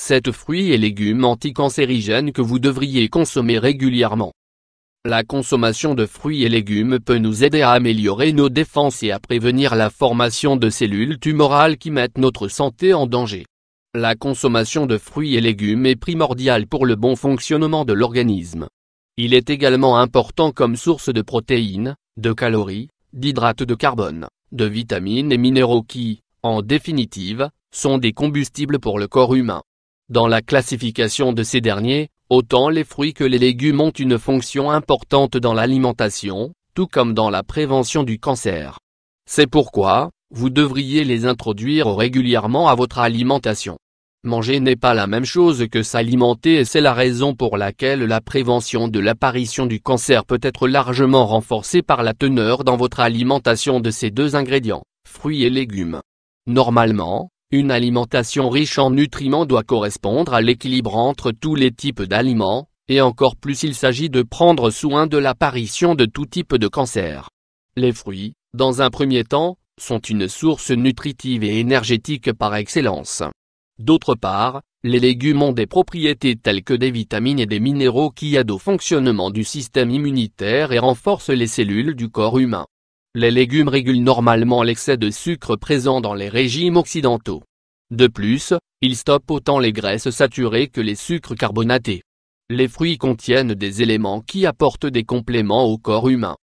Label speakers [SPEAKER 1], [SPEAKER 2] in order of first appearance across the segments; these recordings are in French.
[SPEAKER 1] 7 fruits et légumes anticancérigènes que vous devriez consommer régulièrement. La consommation de fruits et légumes peut nous aider à améliorer nos défenses et à prévenir la formation de cellules tumorales qui mettent notre santé en danger. La consommation de fruits et légumes est primordiale pour le bon fonctionnement de l'organisme. Il est également important comme source de protéines, de calories, d'hydrates de carbone, de vitamines et minéraux qui, en définitive, sont des combustibles pour le corps humain. Dans la classification de ces derniers, autant les fruits que les légumes ont une fonction importante dans l'alimentation, tout comme dans la prévention du cancer. C'est pourquoi, vous devriez les introduire régulièrement à votre alimentation. Manger n'est pas la même chose que s'alimenter et c'est la raison pour laquelle la prévention de l'apparition du cancer peut être largement renforcée par la teneur dans votre alimentation de ces deux ingrédients, fruits et légumes. Normalement, une alimentation riche en nutriments doit correspondre à l'équilibre entre tous les types d'aliments, et encore plus s'il s'agit de prendre soin de l'apparition de tout type de cancer. Les fruits, dans un premier temps, sont une source nutritive et énergétique par excellence. D'autre part, les légumes ont des propriétés telles que des vitamines et des minéraux qui aident au fonctionnement du système immunitaire et renforcent les cellules du corps humain. Les légumes régulent normalement l'excès de sucre présent dans les régimes occidentaux. De plus, ils stoppent autant les graisses saturées que les sucres carbonatés. Les fruits contiennent des éléments qui apportent des compléments au corps humain.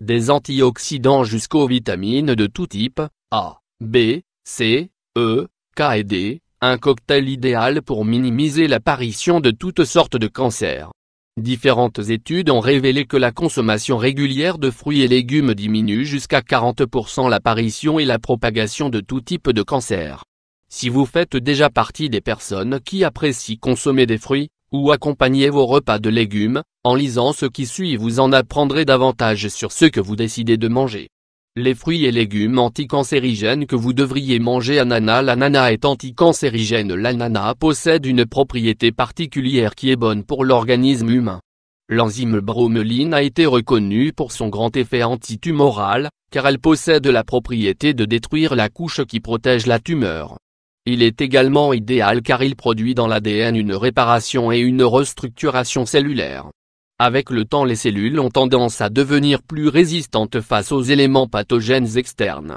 [SPEAKER 1] Des antioxydants jusqu'aux vitamines de tout type, A, B, C, E, K et D, un cocktail idéal pour minimiser l'apparition de toutes sortes de cancers. Différentes études ont révélé que la consommation régulière de fruits et légumes diminue jusqu'à 40% l'apparition et la propagation de tout type de cancer. Si vous faites déjà partie des personnes qui apprécient consommer des fruits, ou accompagner vos repas de légumes, en lisant ce qui suit vous en apprendrez davantage sur ce que vous décidez de manger. Les fruits et légumes anticancérigènes que vous devriez manger. Ananas. L'ananas est anticancérigène. L'ananas possède une propriété particulière qui est bonne pour l'organisme humain. L'enzyme broméline a été reconnue pour son grand effet antitumoral, car elle possède la propriété de détruire la couche qui protège la tumeur. Il est également idéal car il produit dans l'ADN une réparation et une restructuration cellulaire. Avec le temps, les cellules ont tendance à devenir plus résistantes face aux éléments pathogènes externes.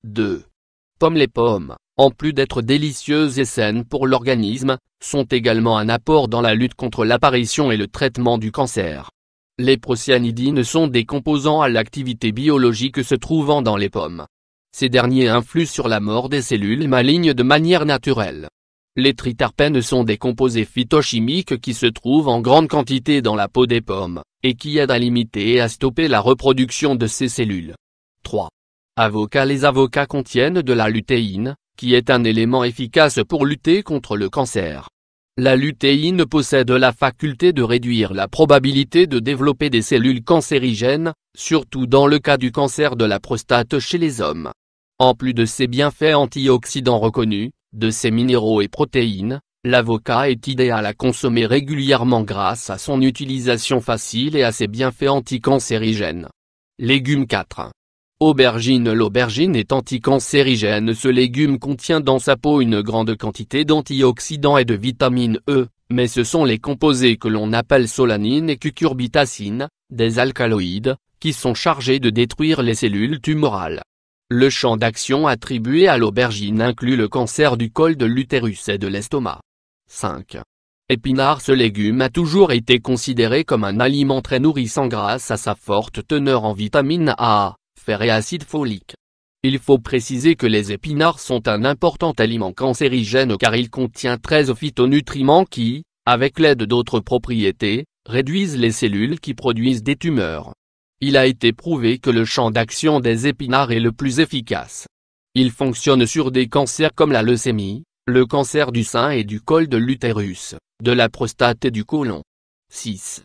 [SPEAKER 1] 2. Pommes. Les pommes, en plus d'être délicieuses et saines pour l'organisme, sont également un apport dans la lutte contre l'apparition et le traitement du cancer. Les procyanidines sont des composants à l'activité biologique se trouvant dans les pommes. Ces derniers influent sur la mort des cellules malignes de manière naturelle. Les triterpènes sont des composés phytochimiques qui se trouvent en grande quantité dans la peau des pommes, et qui aident à limiter et à stopper la reproduction de ces cellules. 3. Avocat. Les avocats contiennent de la lutéine, qui est un élément efficace pour lutter contre le cancer. La lutéine possède la faculté de réduire la probabilité de développer des cellules cancérigènes, surtout dans le cas du cancer de la prostate chez les hommes. En plus de ses bienfaits antioxydants reconnus, de ses minéraux et protéines, l'avocat est idéal à consommer régulièrement grâce à son utilisation facile et à ses bienfaits anticancérigènes. Légumes. 4. Aubergine. L'aubergine est anticancérigène. Ce légume contient dans sa peau une grande quantité d'antioxydants et de vitamine E, mais ce sont les composés que l'on appelle solanine et cucurbitacine, des alcaloïdes, qui sont chargés de détruire les cellules tumorales. Le champ d'action attribué à l'aubergine inclut le cancer du col de l'utérus et de l'estomac. 5. Épinards. Ce légume a toujours été considéré comme un aliment très nourrissant grâce à sa forte teneur en vitamine A, fer et acide folique. Il faut préciser que les épinards sont un important aliment cancérigène car il contient 13 phytonutriments qui, avec l'aide d'autres propriétés, réduisent les cellules qui produisent des tumeurs. Il a été prouvé que le champ d'action des épinards est le plus efficace. Il fonctionne sur des cancers comme la leucémie, le cancer du sein et du col de l'utérus, de la prostate et du côlon. 6.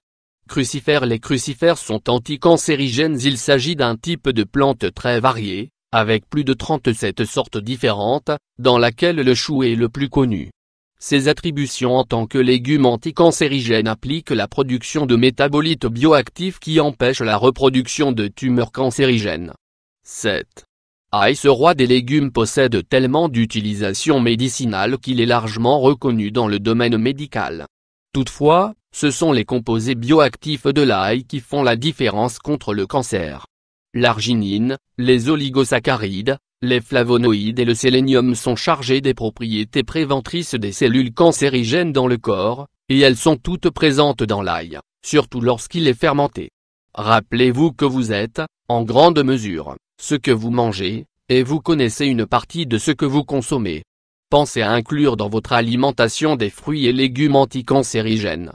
[SPEAKER 1] Crucifères. Les crucifères sont anticancérigènes. Il s'agit d'un type de plante très varié, avec plus de 37 sortes différentes, dans laquelle le chou est le plus connu. Ses attributions en tant que légume anticancérigène impliquent la production de métabolites bioactifs qui empêchent la reproduction de tumeurs cancérigènes. 7. L'ail, ce roi des légumes, possède tellement d'utilisations médicinales qu'il est largement reconnu dans le domaine médical. Toutefois, ce sont les composés bioactifs de l'ail qui font la différence contre le cancer. L'arginine, les oligosaccharides, les flavonoïdes et le sélénium sont chargés des propriétés préventrices des cellules cancérigènes dans le corps, et elles sont toutes présentes dans l'ail, surtout lorsqu'il est fermenté. Rappelez-vous que vous êtes, en grande mesure, ce que vous mangez, et vous connaissez une partie de ce que vous consommez. Pensez à inclure dans votre alimentation des fruits et légumes anticancérigènes.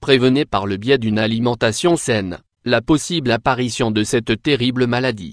[SPEAKER 1] Prévenez par le biais d'une alimentation saine la possible apparition de cette terrible maladie.